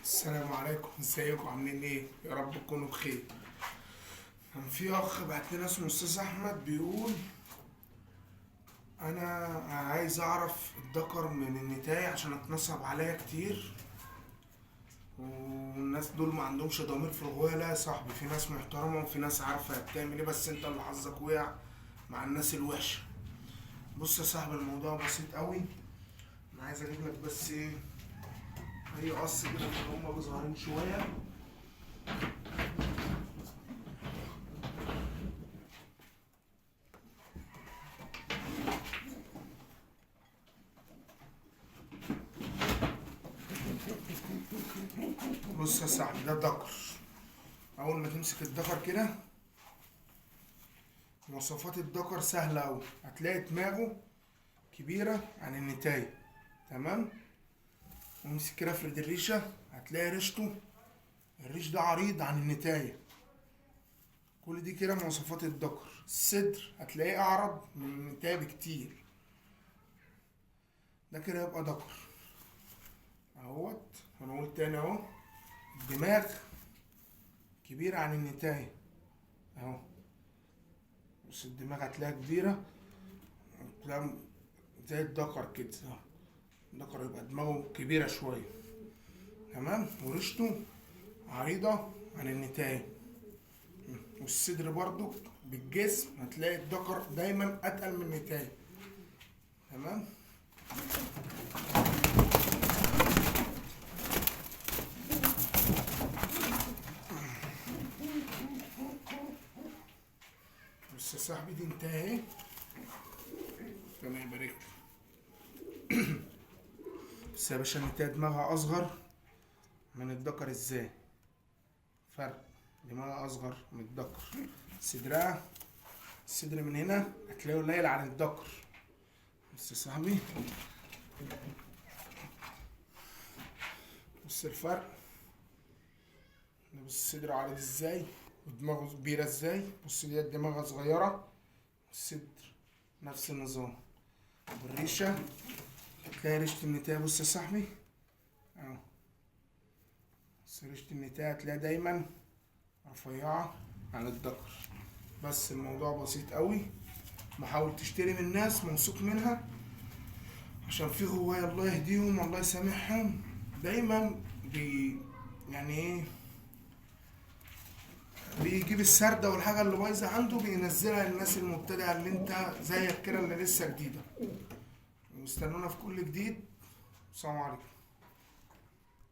السلام عليكم، ازيكم عاملين ايه؟ يا رب تكونوا بخير. كان في اخ بعت لنا اسمه استاذ احمد بيقول انا عايز اعرف الذكر من النتاية عشان اتنصب عليا كتير، والناس دول ما عندهمش ضمير في الغواية. لا يا صاحبي، في ناس محترمة وفي ناس عارفة هي بتعمل ايه، بس انت اللي حظك وقع مع الناس الوحشة. بص يا صاحبي، الموضوع بسيط قوي. انا عايز اجيب لك بس ايه، اي قص كده من هما صغيرين شوية. بص يا صاحبي، ده دكر. اول ما تمسك الدكر كده، مواصفات الدكر سهلة اوي. هتلاقي دماغه كبيرة عن النتاية، تمام. وامسك كده افرد الريشة، هتلاقي ريشته، الريش ده عريض عن النتاية. كل دي كده مواصفات الدكر. الصدر هتلاقيه اعرض من النتاية بكتير. ده كده يبقى دكر اهوت. هنقول تاني اهو، الدماغ كبيرة عن النتاية اهو. بص الدماغ هتلاقيها كبيرة، هتلاقيها زي الدكر كده اهو. الدكر يبقى دماغه كبيرة شوية، تمام. وريشته عريضة عن النتاية. والصدر برضو بالجسم هتلاقي الدكر دايما أتقل من النتاية، تمام. بص يا صاحبي، دي انتهى اهي، ربنا يبارك لك. بس يا باشا، النتاية دماغها أصغر من الدكر. ازاي؟ فرق، دماغها أصغر من الدكر. صدرها، الصدر من هنا هتلاقيه قليل عن الدكر. بص يا صاحبي، بص الفرق. بص الصدر عريض ازاي ودماغه كبيرة ازاي. بص دي دماغها صغيرة، الصدر نفس النظام. والريشة هتلاقي ريشة النتاية، بص يا صاحبي اهو. بس ريشة النتاية هتلاقيها دايما رفيعة عن الدكر. بس الموضوع بسيط قوي. بحاول تشتري من ناس موثوق منها، عشان في غواية الله يهديهم الله يسامحهم دايما يعني ايه، بيجيب السردة والحاجة اللي بايظة عنده بينزلها للناس المبتدئة اللي انت زيك كده اللي لسه جديدة. واستنونا في كل جديد. السلام عليكم.